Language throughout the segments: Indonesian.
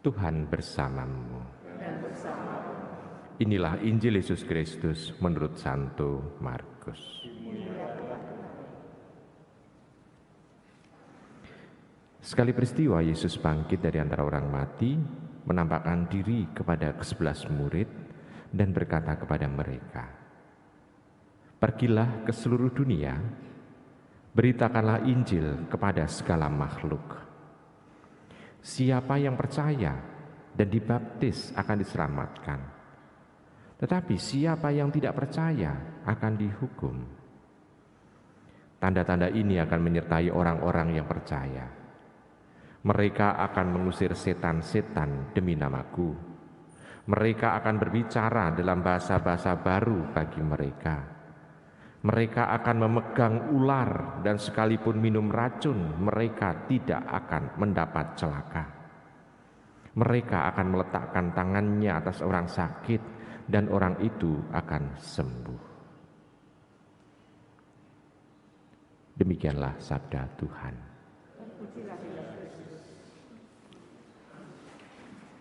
Tuhan bersamamu. Inilah Injil Yesus Kristus menurut Santo Markus. Sekali peristiwa Yesus bangkit dari antara orang mati, menampakkan diri kepada ke-11 murid dan berkata kepada mereka, "Pergilah ke seluruh dunia, beritakanlah Injil kepada segala makhluk. Siapa yang percaya dan dibaptis akan diselamatkan, tetapi siapa yang tidak percaya akan dihukum. Tanda-tanda ini akan menyertai orang-orang yang percaya. Mereka akan mengusir setan-setan demi namaku. Mereka akan berbicara dalam bahasa-bahasa baru bagi mereka. Mereka akan memegang ular dan sekalipun minum racun, mereka tidak akan mendapat celaka. Mereka akan meletakkan tangannya atas orang sakit dan orang itu akan sembuh." Demikianlah sabda Tuhan.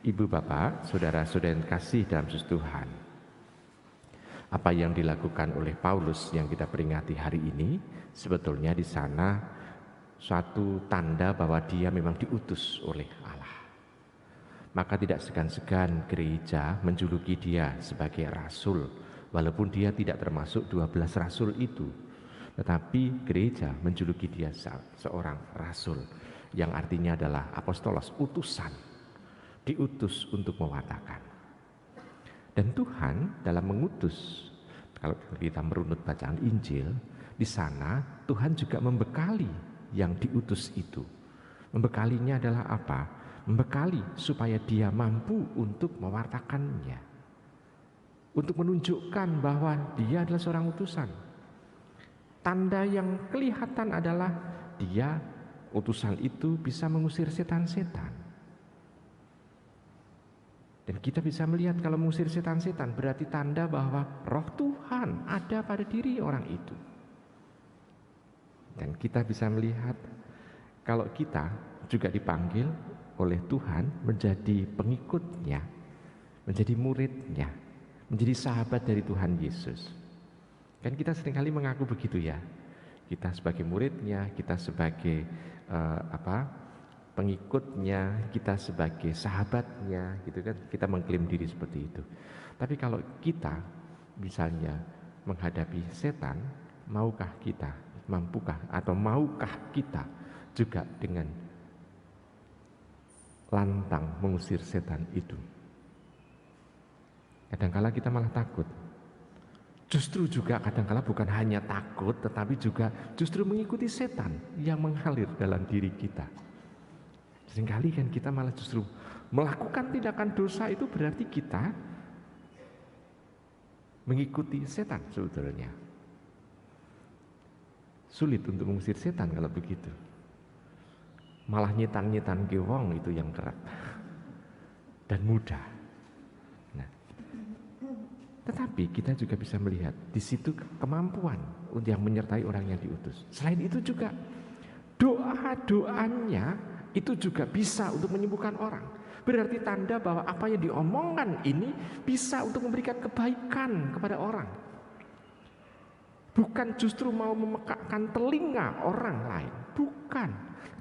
Ibu bapak, saudara-saudara yang kasih dalam Yesus Tuhan, apa yang dilakukan oleh Paulus yang kita peringati hari ini sebetulnya di sana suatu tanda bahwa dia memang diutus oleh Allah. Maka tidak segan-segan gereja menjuluki dia sebagai rasul, walaupun dia tidak termasuk 12 rasul itu. Tetapi gereja menjuluki dia seorang rasul, yang artinya adalah apostolos, utusan. Diutus untuk mewartakan. Dan Tuhan dalam mengutus, kalau kita merunut bacaan Injil, di sana Tuhan juga membekali yang diutus itu. Membekalinya adalah apa? Membekali supaya dia mampu untuk mewartakannya. Untuk menunjukkan bahwa dia adalah seorang utusan. Tanda yang kelihatan adalah dia, utusan itu bisa mengusir setan-setan. Dan kita bisa melihat kalau mengusir setan-setan berarti tanda bahwa roh Tuhan ada pada diri orang itu. Dan kita bisa melihat kalau kita juga dipanggil oleh Tuhan menjadi pengikutnya, menjadi muridnya, menjadi sahabat dari Tuhan Yesus. Kan kita seringkali mengaku begitu ya. Kita sebagai muridnya, kita sebagai pengikutnya, kita sebagai sahabatnya, gitu kan, kita mengklaim diri seperti itu. Tapi kalau kita misalnya menghadapi setan, mampukah kita juga dengan lantang mengusir setan itu? Kadangkala kita malah takut. Justru juga kadangkala bukan hanya takut, tetapi juga justru mengikuti setan yang mengalir dalam diri kita. Seringkali kan kita malah justru melakukan tindakan dosa itu berarti kita mengikuti setan sebetulnya. Sulit untuk mengusir setan kalau begitu. Malah nyetan-nyetan gewong itu yang kerap dan mudah. Nah, tetapi kita juga bisa melihat di situ kemampuan untuk yang menyertai orang yang diutus. Selain itu juga doa-doanya itu juga bisa untuk menyembuhkan orang. Berarti tanda bahwa apa yang diomongkan ini bisa untuk memberikan kebaikan kepada orang. Bukan justru mau memekakkan telinga orang lain, bukan.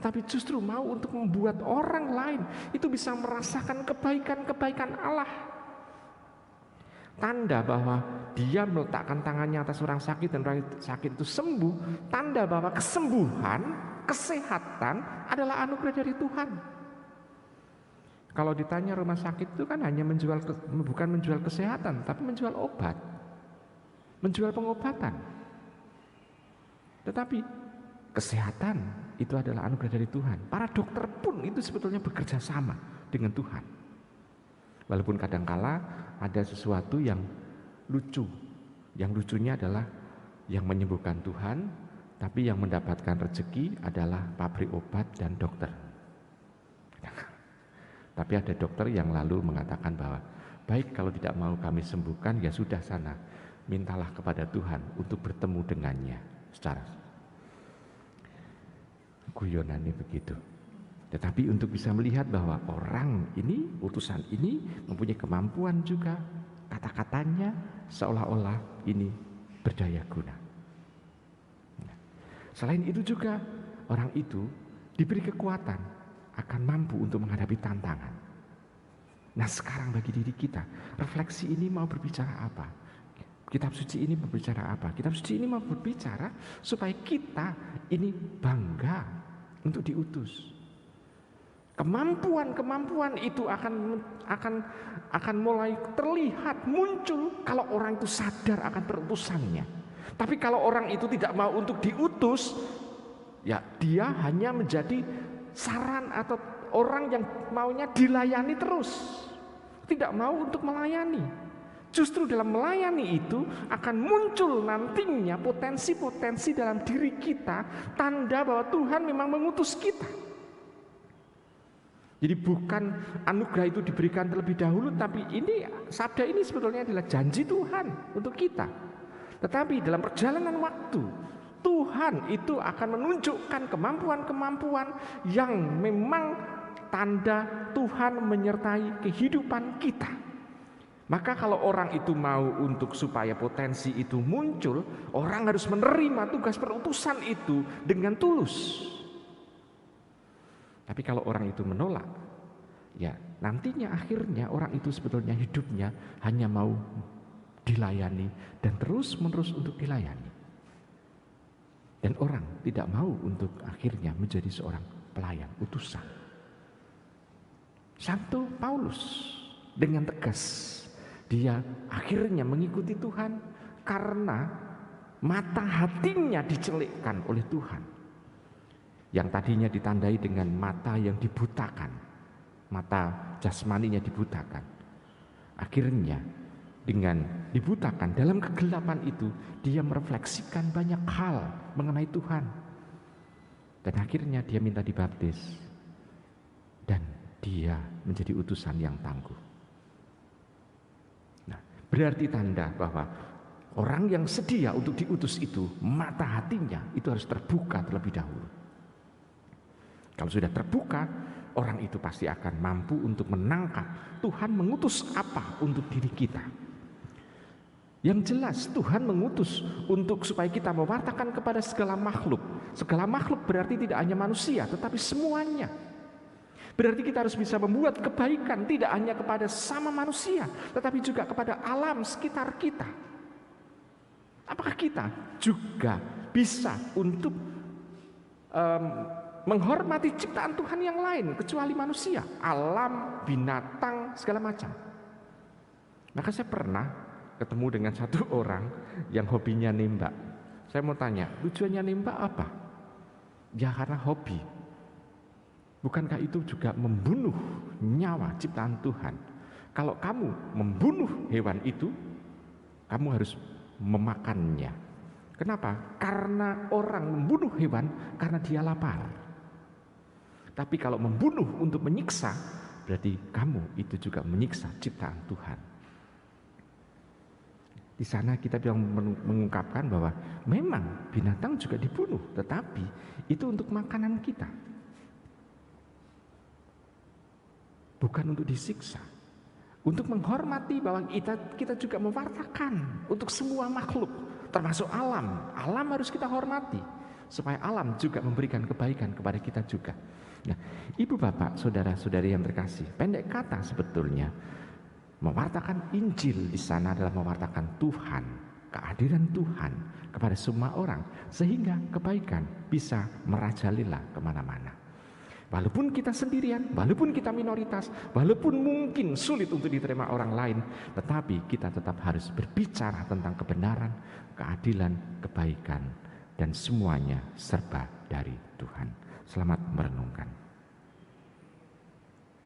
Tapi justru mau untuk membuat orang lain itu bisa merasakan kebaikan-kebaikan Allah. Tanda bahwa dia meletakkan tangannya atas orang sakit dan orang sakit itu sembuh. Tanda bahwa kesembuhan, kesehatan adalah anugerah dari Tuhan. Kalau ditanya rumah sakit itu kan hanya bukan menjual kesehatan, tapi menjual obat, menjual pengobatan. Tetapi kesehatan itu adalah anugerah dari Tuhan. Para dokter pun itu sebetulnya bekerja sama dengan Tuhan. Walaupun kadangkala ada sesuatu yang lucu. Yang lucunya adalah yang menyembuhkan Tuhan, tapi yang mendapatkan rezeki adalah pabrik obat dan dokter. Tapi ada dokter yang lalu mengatakan bahwa baik kalau tidak mau kami sembuhkan, ya sudah sana, mintalah kepada Tuhan untuk bertemu dengannya secara guyonannya begitu. Tetapi untuk bisa melihat bahwa orang ini, utusan ini mempunyai kemampuan juga, kata-katanya seolah-olah ini berdaya guna. Selain itu juga orang itu diberi kekuatan akan mampu untuk menghadapi tantangan. Nah sekarang bagi diri kita, refleksi ini mau berbicara apa? Kitab suci ini berbicara apa? Kitab suci ini mau berbicara supaya kita ini bangga untuk diutus. Kemampuan itu akan mulai terlihat muncul kalau orang itu sadar akan perutusannya. Tapi kalau orang itu tidak mau untuk diutus, ya dia hanya menjadi saran atau orang yang maunya dilayani terus, tidak mau untuk melayani. Justru dalam melayani itu akan muncul nantinya potensi-potensi dalam diri kita, tanda bahwa Tuhan memang mengutus kita. Jadi bukan anugerah itu diberikan terlebih dahulu, tapi ini sabda ini sebetulnya adalah janji Tuhan untuk kita. Tetapi dalam perjalanan waktu, Tuhan itu akan menunjukkan kemampuan-kemampuan yang memang tanda Tuhan menyertai kehidupan kita. Maka kalau orang itu mau untuk supaya potensi itu muncul, orang harus menerima tugas perutusan itu dengan tulus. Tapi kalau orang itu menolak, ya nantinya akhirnya orang itu sebetulnya hidupnya hanya mau dilayani dan terus-menerus untuk dilayani. Dan orang tidak mau untuk akhirnya menjadi seorang pelayan utusan. Santo Paulus dengan tegas dia akhirnya mengikuti Tuhan karena mata hatinya dicelikkan oleh Tuhan. Yang tadinya ditandai dengan mata yang dibutakan, mata jasmaninya dibutakan. Akhirnya dengan dibutakan dalam kegelapan itu, dia merefleksikan banyak hal mengenai Tuhan. Dan akhirnya dia minta dibaptis. Dan dia menjadi utusan yang tangguh. Nah, berarti tanda bahwa orang yang sedia untuk diutus itu, mata hatinya itu harus terbuka terlebih dahulu. Kalau sudah terbuka, orang itu pasti akan mampu untuk menangkap Tuhan mengutus apa untuk diri kita. Yang jelas Tuhan mengutus untuk supaya kita mewartakan kepada segala makhluk. Segala makhluk berarti tidak hanya manusia, tetapi semuanya. Berarti kita harus bisa membuat kebaikan tidak hanya kepada sama manusia, tetapi juga kepada alam sekitar kita. Apakah kita juga bisa untuk menghormati ciptaan Tuhan yang lain kecuali manusia, alam, binatang, segala macam? Maka saya pernah ketemu dengan satu orang yang hobinya nembak. Saya mau tanya, tujuannya nembak apa? Ya karena hobi. Bukankah itu juga membunuh nyawa ciptaan Tuhan? Kalau kamu membunuh hewan itu, kamu harus memakannya. Kenapa? Karena orang membunuh hewan karena dia lapar. Tapi kalau membunuh untuk menyiksa, berarti kamu itu juga menyiksa ciptaan Tuhan. Di sana kita bilang mengungkapkan bahwa memang binatang juga dibunuh, tetapi itu untuk makanan kita. Bukan untuk disiksa. Untuk menghormati bahwa kita juga mewartakan untuk semua makhluk, termasuk alam. Alam harus kita hormati, supaya alam juga memberikan kebaikan kepada kita juga. Nah, ibu bapak, saudara-saudari yang terkasih, pendek kata sebetulnya mewartakan Injil di sana adalah mewartakan Tuhan, kehadiran Tuhan kepada semua orang, sehingga kebaikan bisa merajalela kemana-mana. Walaupun kita sendirian, walaupun kita minoritas, walaupun mungkin sulit untuk diterima orang lain, tetapi kita tetap harus berbicara tentang kebenaran, keadilan, kebaikan, dan semuanya serba dari Tuhan. Selamat merenungkan.